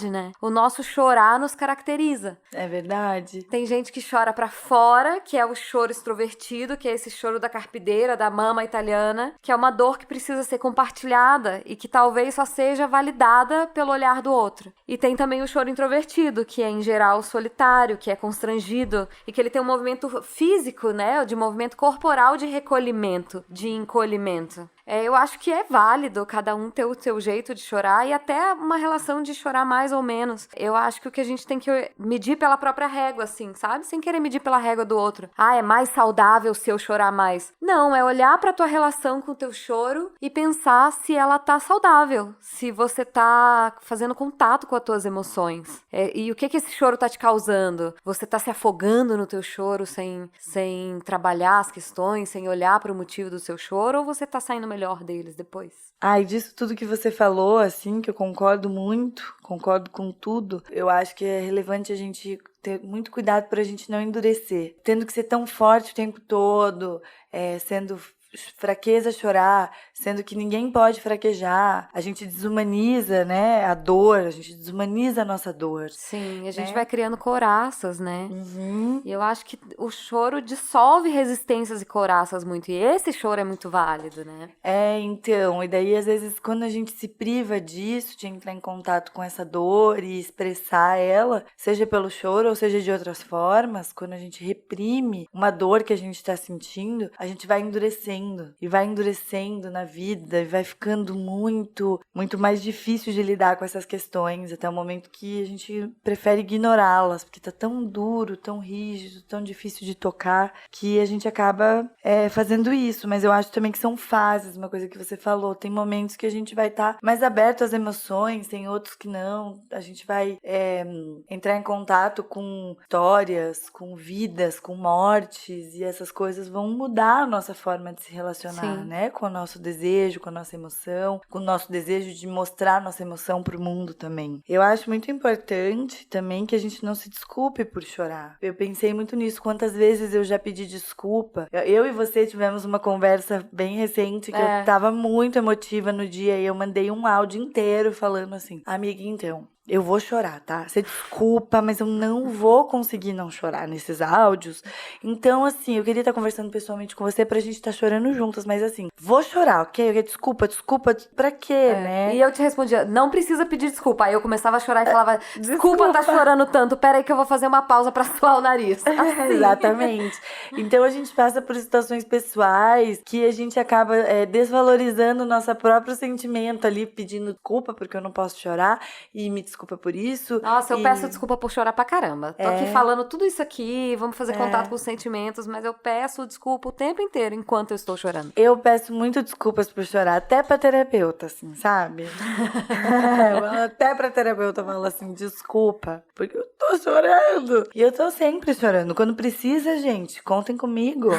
né? O nosso chorar nos caracteriza. É verdade. Tem gente que chora pra fora, que é o choro extrovertido, que é esse choro da carpideira, da mama italiana, que é uma dor que precisa ser compartilhada e que talvez só seja validada pelo olhar do outro. E tem também o choro introvertido, que é em geral solitário, que é constrangido e que ele tem um movimento físico, né? De movimento corporal de recolhimento, de encolhimento. Eu acho que é válido cada um ter o seu jeito de chorar e até uma relação de chorar mais ou menos. Eu acho que o que a gente tem que medir pela própria régua, assim, sabe? Sem querer medir pela régua do outro. É mais saudável se eu chorar mais. Não, é olhar pra tua relação com o teu choro e pensar se ela tá saudável, se você tá fazendo contato com as tuas emoções. E o que esse choro tá te causando? Você tá se afogando no teu choro sem trabalhar as questões, sem olhar para o motivo do seu choro, ou você tá saindo melhor deles depois? E disso tudo que você falou, assim, que eu concordo muito, concordo com tudo, eu acho que é relevante a gente ter muito cuidado pra gente não endurecer. Tendo que ser tão forte o tempo todo, sendo fraqueza chorar, sendo que ninguém pode fraquejar. A gente desumaniza, né, a dor, a gente desumaniza a nossa dor. Sim, a gente vai criando couraças, né? Uhum. E eu acho que o choro dissolve resistências e couraças muito. E esse choro é muito válido, né? Então, e daí às vezes quando a gente se priva disso, de entrar em contato com essa dor e expressar ela, seja pelo choro ou seja de outras formas, quando a gente reprime uma dor que a gente está sentindo, a gente vai endurecendo e vai endurecendo na vida e vai ficando muito, muito mais difícil de lidar com essas questões até o momento que a gente prefere ignorá-las, porque tá tão duro, tão rígido, tão difícil de tocar, que a gente acaba fazendo isso. Mas eu acho também que são fases, uma coisa que você falou, tem momentos que a gente vai estar mais aberto às emoções, tem outros que não, a gente vai entrar em contato com histórias, com vidas, com mortes, e essas coisas vão mudar a nossa forma de se relacionar, né? Com o nosso desejo, com a nossa emoção, com o nosso desejo de mostrar nossa emoção pro mundo também. Eu acho muito importante também que a gente não se desculpe por chorar. Eu pensei muito nisso, quantas vezes eu já pedi desculpa. Eu e você tivemos uma conversa bem recente que eu tava muito emotiva no dia e eu mandei um áudio inteiro falando assim: amiga, então, eu vou chorar, tá? Você desculpa, mas eu não vou conseguir não chorar nesses áudios. Então, assim, eu queria estar conversando pessoalmente com você pra gente estar chorando juntas, mas assim, vou chorar, ok? Desculpa, pra quê, né? E eu te respondia, não precisa pedir desculpa. Aí eu começava a chorar e falava, desculpa tá chorando tanto, peraí que eu vou fazer uma pausa pra suar o nariz. Assim. Exatamente. Então a gente passa por situações pessoais que a gente acaba desvalorizando o nosso próprio sentimento ali, pedindo desculpa porque eu não posso chorar e me desculpa desculpa por isso. Nossa, eu peço desculpa por chorar pra caramba. Tô aqui falando tudo isso aqui, vamos fazer contato com os sentimentos, mas eu peço desculpa o tempo inteiro enquanto eu estou chorando. Eu peço muito desculpas por chorar, até pra terapeuta, assim, sabe? Até pra terapeuta eu falo assim, desculpa, porque eu tô chorando. E eu tô sempre chorando. Quando precisa, gente, contem comigo.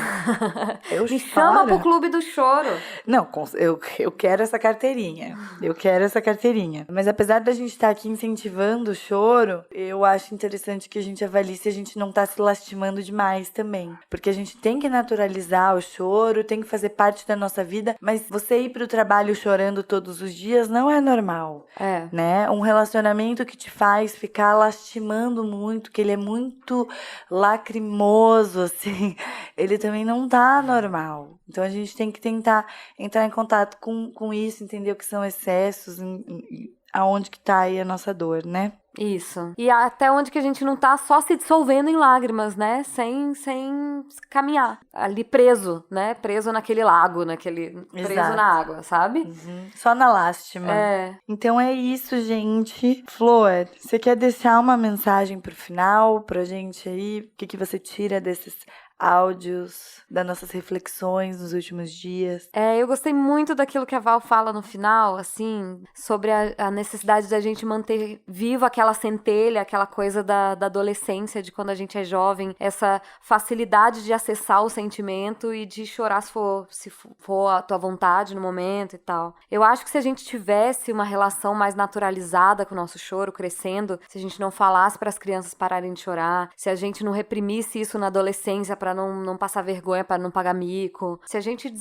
Eu Me chama pro clube do choro. Não, eu quero essa carteirinha. Eu quero essa carteirinha. Mas apesar da gente estar aqui incentivando o choro, eu acho interessante que a gente avalie se a gente não tá se lastimando demais também. Porque a gente tem que naturalizar o choro, tem que fazer parte da nossa vida, mas você ir pro trabalho chorando todos os dias não é normal. Né? Um relacionamento que te faz ficar lastimando muito, que ele é muito lacrimoso, assim, ele também não tá normal. Então a gente tem que tentar entrar em contato com isso, entender o que são excessos, aonde que tá aí a nossa dor, né? Isso. E até onde que a gente não tá só se dissolvendo em lágrimas, né? Sem caminhar. Ali preso, né? Preso naquele lago, preso na água, sabe? Só na lástima. Então é isso, gente. Flor, você quer deixar uma mensagem pro final, pra gente aí? O que você tira desses áudios, das nossas reflexões nos últimos dias? Eu gostei muito daquilo que a Val fala no final, assim, sobre a necessidade da gente manter viva aquela centelha, aquela coisa da adolescência, de quando a gente é jovem, essa facilidade de acessar o sentimento e de chorar se for a tua vontade no momento e tal. Eu acho que se a gente tivesse uma relação mais naturalizada com o nosso choro crescendo, se a gente não falasse para as crianças pararem de chorar, se a gente não reprimisse isso na adolescência para não passar vergonha, para não pagar mico. Se a gente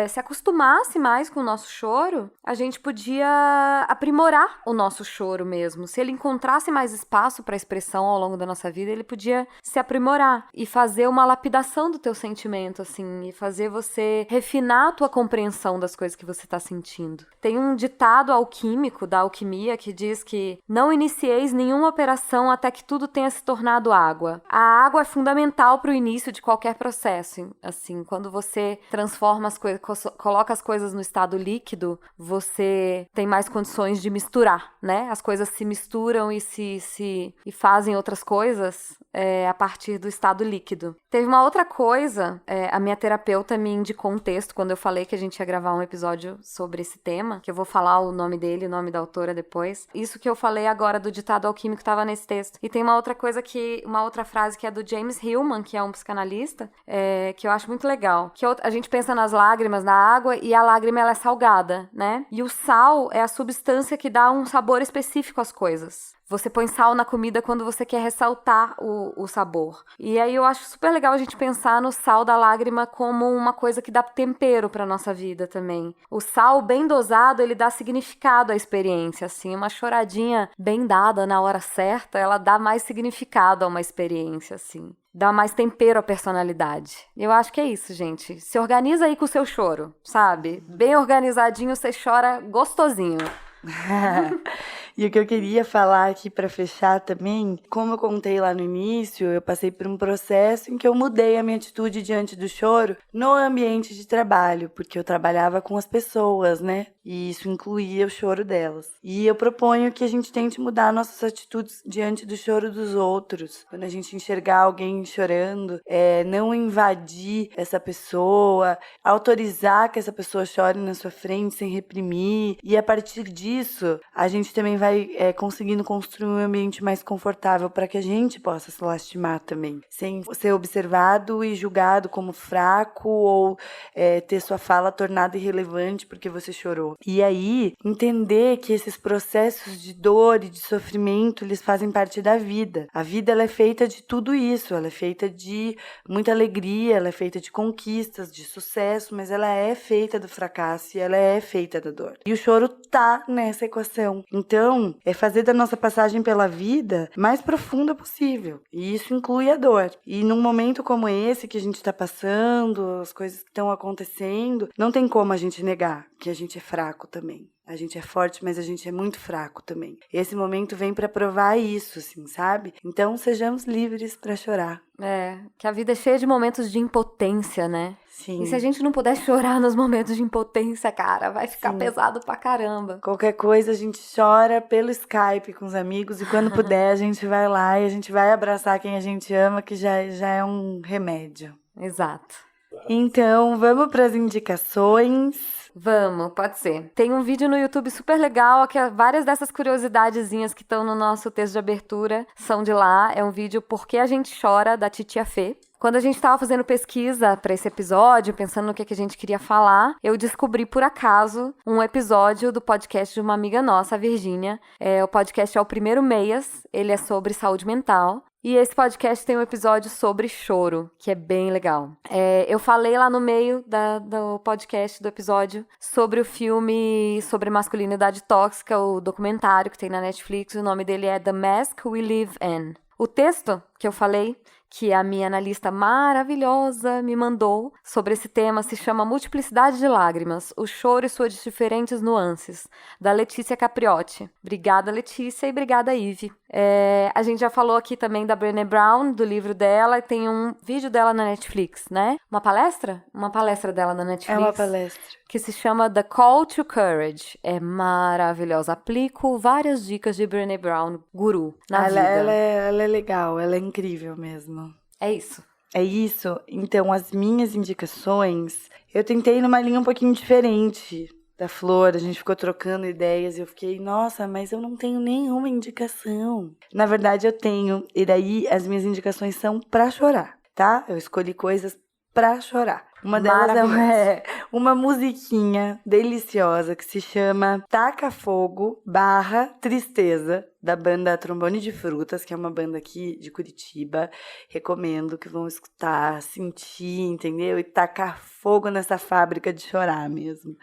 se acostumasse mais com o nosso choro, a gente podia aprimorar o nosso choro mesmo. Se ele encontrasse mais espaço para expressão ao longo da nossa vida, ele podia se aprimorar e fazer uma lapidação do teu sentimento, assim, e fazer você refinar a tua compreensão das coisas que você tá sentindo. Tem um ditado alquímico da alquimia que diz que não inicieis nenhuma operação até que tudo tenha se tornado água. A água é fundamental para o início de qualquer processo, assim, quando você transforma as coisas, coloca as coisas no estado líquido, você tem mais condições de misturar, né? As coisas se misturam e e fazem outras coisas a partir do estado líquido. Teve uma outra coisa, a minha terapeuta me indicou um texto quando eu falei que a gente ia gravar um episódio sobre esse tema, que eu vou falar o nome dele, o nome da autora depois. Isso que eu falei agora do ditado alquímico estava nesse texto. E tem uma outra frase que é do James Hillman, que é um psicanalista, que eu acho muito legal. Que a gente pensa nas lágrimas, na água, e a lágrima ela é salgada, né? E o sal é a substância que dá um sabor específico às coisas. Você põe sal na comida quando você quer ressaltar o sabor. E aí eu acho super legal a gente pensar no sal da lágrima como uma coisa que dá tempero pra nossa vida também. O sal bem dosado, ele dá significado à experiência, assim. Uma choradinha bem dada na hora certa, ela dá mais significado a uma experiência, assim. Dá mais tempero à personalidade. Eu acho que é isso, gente. Se organiza aí com o seu choro, sabe? Bem organizadinho, você chora gostosinho. E o que eu queria falar aqui para fechar também, como eu contei lá no início, eu passei por um processo em que eu mudei a minha atitude diante do choro no ambiente de trabalho, porque eu trabalhava com as pessoas, né? E isso incluía o choro delas. E eu proponho que a gente tente mudar nossas atitudes diante do choro dos outros. Quando a gente enxergar alguém chorando, não invadir essa pessoa, autorizar que essa pessoa chore na sua frente sem reprimir. E a partir disso, a gente também vai conseguindo construir um ambiente mais confortável para que a gente possa se lastimar também, sem ser observado e julgado como fraco ou ter sua fala tornada irrelevante porque você chorou. E aí, entender que esses processos de dor e de sofrimento, eles fazem parte da vida. A vida, ela é feita de tudo isso, ela é feita de muita alegria, ela é feita de conquistas, de sucesso, mas ela é feita do fracasso e ela é feita da dor. E o choro tá nessa equação. Então, é fazer da nossa passagem pela vida mais profunda possível. E isso inclui a dor. E num momento como esse que a gente tá passando, as coisas que estão acontecendo, não tem como a gente negar que a gente é fraco também. A gente é forte, mas a gente é muito fraco também. Esse momento vem pra provar isso, assim, sabe? Então, sejamos livres pra chorar. Que a vida é cheia de momentos de impotência, né? Sim. E se a gente não puder chorar nos momentos de impotência, cara, vai ficar Sim. pesado pra caramba. Qualquer coisa a gente chora pelo Skype com os amigos e quando puder a gente vai lá e a gente vai abraçar quem a gente ama, que já é um remédio. Exato. Então, vamos para as indicações. Vamos, pode ser. Tem um vídeo no YouTube super legal, que várias dessas curiosidadezinhas que estão no nosso texto de abertura são de lá. É um vídeo Por que a gente chora, da Titia Fê. Quando a gente estava fazendo pesquisa para esse episódio, pensando no que a gente queria falar, eu descobri, por acaso, um episódio do podcast de uma amiga nossa, a Virgínia. O podcast é o Primeiro Meias, ele é sobre saúde mental. E esse podcast tem um episódio sobre choro, que é bem legal. Eu falei lá no meio do podcast, do episódio, sobre o filme sobre masculinidade tóxica, o documentário que tem na Netflix. O nome dele é The Mask We Live In. O texto que eu falei, que a minha analista maravilhosa me mandou sobre esse tema, se chama Multiplicidade de Lágrimas, o choro e suas diferentes nuances, da Letícia Capriotti. Obrigada, Letícia, e obrigada, Ive. A gente já falou aqui também da Brené Brown, do livro dela, e tem um vídeo dela na Netflix, né? Uma palestra? Uma palestra dela na Netflix. É uma palestra. Que se chama The Call to Courage. É maravilhosa. Aplico várias dicas de Brené Brown, guru, na vida. Ela é legal, ela é incrível mesmo. É isso. É isso. Então, as minhas indicações, eu tentei numa linha um pouquinho diferente da Flor. A gente ficou trocando ideias e eu fiquei, nossa, mas eu não tenho nenhuma indicação. Na verdade, eu tenho. E daí, as minhas indicações são pra chorar, tá? Eu escolhi coisas pra chorar. Uma delas é uma musiquinha deliciosa que se chama Taca Fogo / Tristeza, da banda Trombone de Frutas, que é uma banda aqui de Curitiba. Recomendo que vão escutar, sentir, entendeu? E tacar fogo nessa fábrica de chorar mesmo.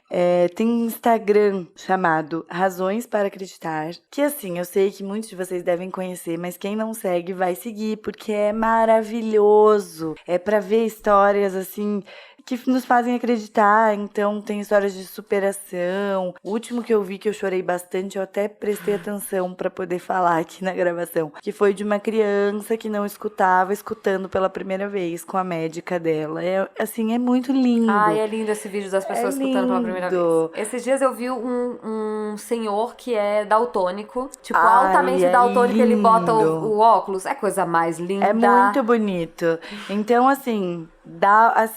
Tem um Instagram chamado Razões para Acreditar, que assim, eu sei que muitos de vocês devem conhecer, mas quem não segue vai seguir, porque é maravilhoso. É pra ver histórias assim que nos fazem acreditar. Então tem histórias de superação. O último que eu vi que eu chorei bastante, eu até prestei atenção pra poder falar aqui na gravação, que foi de uma criança que não escutava, escutando pela primeira vez com a médica dela. Assim, é muito lindo. Ai, é lindo esse vídeo das pessoas escutando pela primeira vez. Esses dias eu vi um senhor que é daltônico, tipo, altamente daltônico, ele bota o óculos. É coisa mais linda. É muito bonito. Então, assim,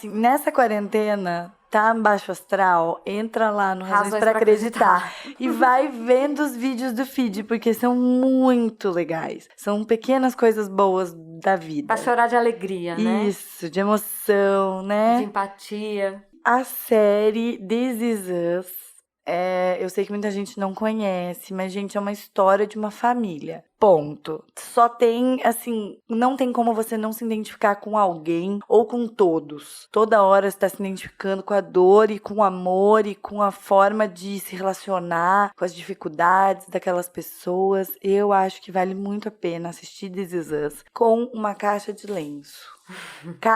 nessa quarentena, tá baixo astral, entra lá no Razões pra Acreditar e vai vendo os vídeos do feed, porque são muito legais. São pequenas coisas boas da vida. Pra chorar de alegria, né? Isso, de emoção, né? De empatia. A série This Is Us, eu sei que muita gente não conhece, mas, gente, é uma história de uma família. Ponto. Só tem, assim, não tem como você não se identificar com alguém ou com todos. Toda hora você tá se identificando com a dor e com o amor e com a forma de se relacionar, com as dificuldades daquelas pessoas. Eu acho que vale muito a pena assistir This Is Us com uma caixa de lenço.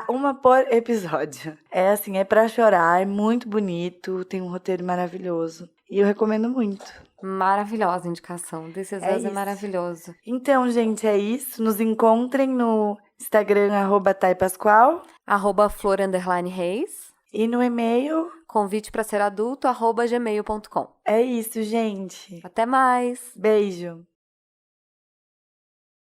Uma por episódio. É pra chorar, é muito bonito, tem um roteiro maravilhoso. E eu recomendo muito. Maravilhosa indicação. This Is Us é maravilhoso. Então, gente, é isso. Nos encontrem no Instagram, @taipascoal. @flor_reis. E no e-mail, convite para ser adulto @gmail.com. É isso, gente. Até mais. Beijo.